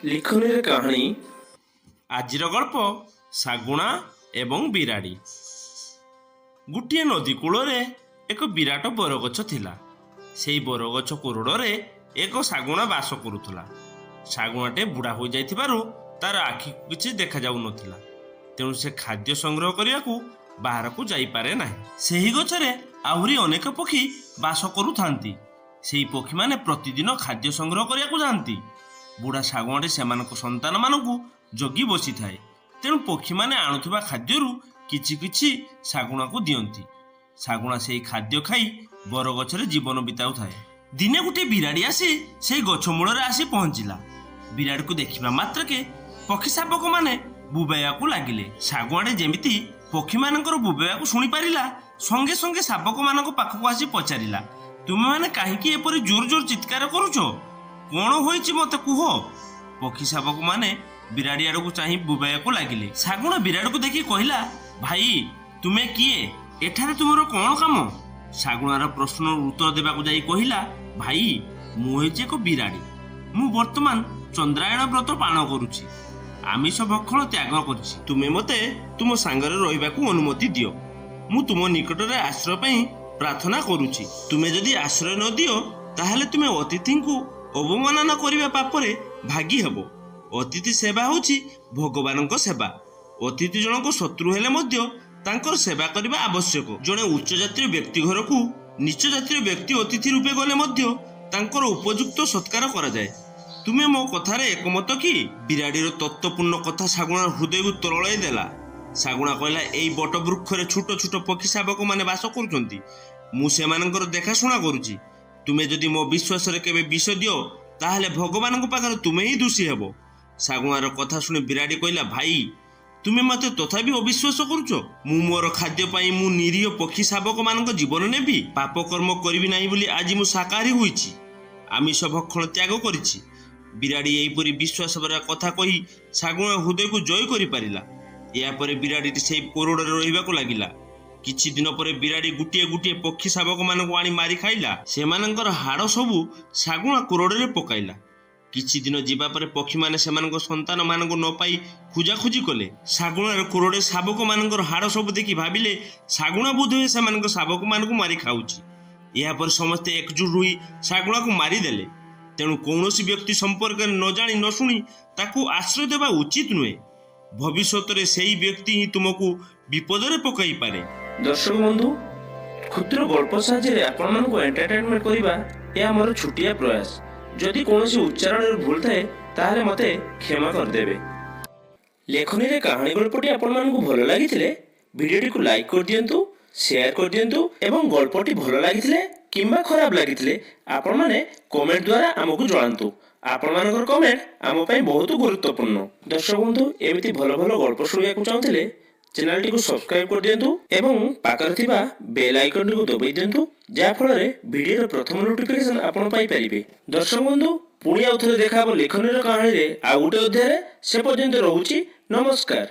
ଲିଖନୀରେ କାହାଣୀ। ଆଜିର ଗଳ୍ପ ଶାଗୁଣା ଏବଂ ବିରାଡ଼ି। ଗୋଟିଏ ନଦୀ କୂଳରେ ଏକ ବିରାଟ ବରଗଛ ଥିଲା। ସେହି ବରଗଛ କୋରଡ଼ରେ ଏକ ଶାଗୁଣା ବାସ କରୁଥିଲା। ଶାଗୁଣାଟେ ବୁଢ଼ା ହୋଇଯାଇଥିବାରୁ ତାର ଆଖିକୁ କିଛି ଦେଖାଯାଉନଥିଲା। ତେଣୁ ସେ ଖାଦ୍ୟ ସଂଗ୍ରହ କରିବାକୁ ବାହାରକୁ ଯାଇପାରେ ନାହିଁ। ସେହି ଗଛରେ ଆହୁରି ଅନେକ ପକ୍ଷୀ ବାସ କରୁଥାନ୍ତି। ସେହି ପକ୍ଷୀମାନେ ପ୍ରତିଦିନ ଖାଦ୍ୟ ସଂଗ୍ରହ କରିବାକୁ ଯାଆନ୍ତି। ବୁଢ଼ା ଶାଗୁଣାଟି ସେମାନଙ୍କ ସନ୍ତାନମାନଙ୍କୁ ଜଗି ବସିଥାଏ। ତେଣୁ ପକ୍ଷୀମାନେ ଆଣୁଥିବା ଖାଦ୍ୟରୁ କିଛି କିଛି ଶାଗୁଣାକୁ ଦିଅନ୍ତି। ଶାଗୁଣା ସେହି ଖାଦ୍ୟ ଖାଇ ବରଗଛରେ ଜୀବନ ବିତାଉଥାଏ। ଦିନେ ଗୋଟିଏ ବିରାଡ଼ି ଆସି ସେହି ଗଛ ମୂଳରେ ଆସି ପହଞ୍ଚିଲା। ବିରାଡ଼ିକୁ ଦେଖିବା ମାତ୍ରକେ ପକ୍ଷୀ ଶାବକମାନେ ବୋବେଇବାକୁ ଲାଗିଲେ। ଶାଗୁଣାଟି ଯେମିତି ପକ୍ଷୀମାନଙ୍କର ବୋବେଇବାକୁ ଶୁଣିପାରିଲା, ସଙ୍ଗେ ସଙ୍ଗେ ଶାବକମାନଙ୍କ ପାଖକୁ ଆସି ପଚାରିଲା, ତୁମେମାନେ କାହିଁକି ଏପରି ଜୋର ଜୋର ଚିତ୍କାର କରୁଛ? କ'ଣ ହୋଇଛି ମୋତେ କୁହ? ପକ୍ଷୀ ଶାବକମାନେ ବିରାଡ଼ି ଆଡ଼କୁ ଚାହିଁ ବୋବେଇବାକୁ ଲାଗିଲେ। ଶାଗୁଣା ବିରାଡ଼ିକୁ ଦେଖି କହିଲା, ଭାଇ ତୁମେ କିଏ? ଏଠାରେ ତୁମର କ'ଣ କାମ? ଶାଗୁଣାର ପ୍ରଶ୍ନର ଉତ୍ତର ଦେବାକୁ ଯାଇ କହିଲା, ଭାଇ ମୁଁ ହେଉଛି ଏକ ବିରାଡ଼ି। ମୁଁ ବର୍ତ୍ତମାନ ଚନ୍ଦ୍ରାୟଣ ବ୍ରତ ପାଳନ କରୁଛି। ଆମିଷ ଭକ୍ଷଣ ତ୍ୟାଗ କରିଛି। ତୁମେ ମୋତେ ତୁମ ସାଙ୍ଗରେ ରହିବାକୁ ଅନୁମତି ଦିଅ। ମୁଁ ତୁମ ନିକଟରେ ଆଶ୍ରୟ ପାଇଁ ପ୍ରାର୍ଥନା କରୁଛି। ତୁମେ ଯଦି ଆଶ୍ରୟ ନ ଦିଅ ତାହେଲେ ତୁମେ ଅତିଥିଙ୍କୁ ଅବମାନନା କରିବା ପାପରେ ଭାଗି ହେବ। ଅତିଥି ସେବା ହେଉଛି ଭଗବାନଙ୍କ ସେବା। ଅତିଥି ଜଣକ ଶତ୍ରୁ ହେଲେ ମଧ୍ୟ ତାଙ୍କର ସେବା କରିବା ଆବଶ୍ୟକ। ଜଣେ ଉଚ୍ଚ ଜାତିର ବ୍ୟକ୍ତି ଘରକୁ ନିଚ ଜାତିର ବ୍ୟକ୍ତି ଅତିଥି ରୂପେ ଗଲେ ମଧ୍ୟ ତାଙ୍କର ଉପଯୁକ୍ତ ସତ୍କାର କରାଯାଏ। ତୁମେ ମୋ କଥାରେ ଏକମତ କି? ବିରାଡ଼ିର ତତ୍ତ୍ୱପୂର୍ଣ୍ଣ କଥା ଶାଗୁଣାର ହୃଦୟକୁ ତରଳାଇ ଦେଲା। ଶାଗୁଣା କହିଲା, ଏଇ ବଟ ବୃକ୍ଷରେ ଛୋଟ ଛୋଟ ପକ୍ଷୀ ଶାବକମାନେ ବାସ କରୁଛନ୍ତି। ମୁଁ ସେମାନଙ୍କର ଦେଖାଶୁଣା କରୁଛି। ତୁମେ ଯଦି ମୋ ବିଶ୍ୱାସରେ କେବେ ବିଷ ଦିଅ ତାହେଲେ ଭଗବାନଙ୍କ ପାଖରେ ତୁମେ ହିଁ ଦୋଷୀ ହେବ। ଶାଗୁଣାର କଥା ଶୁଣି ବିରାଡ଼ି କହିଲା, ଭାଇ ତୁମେ ମୋତେ ତଥାପି ଅବିଶ୍ୱାସ କରୁଛ? ମୁଁ ମୋର ଖାଦ୍ୟ ପାଇଁ ମୁଁ ନିରୀହ ପକ୍ଷୀ ଶାବକମାନଙ୍କ ଜୀବନ ନେବି? ପାପ କର୍ମ କରିବି ନାହିଁ ବୋଲି ଆଜି ମୁଁ ଶାକାହାରୀ ହୋଇଛି। ଆମିଷ ଭକ୍ଷଣ ତ୍ୟାଗ କରିଛି। ବିରାଡ଼ି ଏହିପରି ବିଶ୍ୱାସଭରା କଥା କହି ଶାଗୁଣା ହୃଦୟକୁ ଜୟ କରିପାରିଲା। ଏହାପରେ ବିରାଡ଼ିଟି ସେହି କୋରଡ଼ରେ ରହିବାକୁ ଲାଗିଲା। କିଛି ଦିନ ପରେ ବିରାଡ଼ି ଗୋଟିଏ ଗୋଟିଏ ପକ୍ଷୀ ଶାବକମାନଙ୍କୁ ଆଣି ମାରି ଖାଇଲା। ସେମାନଙ୍କର ହାଡ଼ ସବୁ ଶାଗୁଣା କୋରଡ଼ରେ ପକାଇଲା। କିଛି ଦିନ ଯିବା ପରେ ପକ୍ଷୀମାନେ ସେମାନଙ୍କ ସନ୍ତାନମାନଙ୍କୁ ନ ପାଇ ଖୋଜାଖୋଜି କଲେ। ଶାଗୁଣାର କୋରଡ଼ରେ ଶାବକମାନଙ୍କର ହାଡ଼ ସବୁ ଦେଖି ଭାବିଲେ, ଶାଗୁଣା ବୋଧହୁଏ ସେମାନଙ୍କ ଶାବକମାନଙ୍କୁ ମାରି ଖାଉଛି। ଏହାପରେ ସମସ୍ତେ ଏକଜୁଟ ହୋଇ ଶାଗୁଣାକୁ ମାରିଦେଲେ। ତେଣୁ କୌଣସି ବ୍ୟକ୍ତି ସମ୍ପର୍କରେ ନ ଜାଣି ନ ଶୁଣି ତାକୁ ଆଶ୍ରୟ ଦେବା ଉଚିତ ନୁହେଁ। ଭବିଷ୍ୟତରେ ସେହି ବ୍ୟକ୍ତି ହିଁ ତୁମକୁ ବିପଦରେ ପକାଇପାରେ। ଦର୍ଶକ ବନ୍ଧୁ, କ୍ଷୁଦ୍ର ଗଳ୍ପ ସାହାଯ୍ୟରେ ଆପଣମାନଙ୍କୁ ଏଣ୍ଟରଟେନମେଣ୍ଟ କରିବା ଏହା ମୋର ଛୋଟିଆ ପ୍ରୟାସ। ଯଦି କୌଣସି ଉଚ୍ଚାରଣରେ ଭୁଲ ଥାଏ ତାହେଲେ ମୋତେ କ୍ଷମା କରିଦେବେ। ଲେଖନୀରେ କାହାଣୀ ଗଳ୍ପଟି ଆପଣମାନଙ୍କୁ ଭଲ ଲାଗିଥିଲେ ଭିଡ଼ିଓଟିକୁ ଲାଇକ୍ କରିଦିଅନ୍ତୁ, ସେୟାର କରିଦିଅନ୍ତୁ ଏବଂ ଗଳ୍ପଟି ଭଲ ଲାଗିଥିଲେ କିମ୍ବା ଖରାପ ଲାଗିଥିଲେ ଆପଣମାନେ କମେଣ୍ଟ ଦ୍ୱାରା ଆମକୁ ଜଣାନ୍ତୁ। ଆପଣମାନଙ୍କର କମେଣ୍ଟ ଆମ ପାଇଁ ବହୁତ ଗୁରୁତ୍ୱପୂର୍ଣ୍ଣ। ଦର୍ଶକ ବନ୍ଧୁ, ଏମିତି ଭଲ ଭଲ ଗଳ୍ପ ଶୁଣିବାକୁ ଚାହୁଁଥିଲେ ଚ୍ୟାନେଲଟିକୁ ସବସ୍କ୍ରାଇବ କରିଦିଅନ୍ତୁ ଏବଂ ପାଖରେ ଥିବା ବେଲ୍ ଆଇକନଟିକୁ ଦବାଇ ଦିଅନ୍ତୁ, ଯାହାଫଳରେ ଭିଡ଼ିଓର ପ୍ରଥମ ନୋଟିଫିକେସନ ଆପଣ ପାଇପାରିବେ। ଦର୍ଶକ ବନ୍ଧୁ, ପୁଣି ଆଉ ଥରେ ଦେଖା ହେବ ଲେଖନୀର କାହାଣୀରେ ଆଉ ଗୋଟେ ଅଧ୍ୟାୟରେ। ସେ ପର୍ଯ୍ୟନ୍ତ ରହୁଛି, ନମସ୍କାର।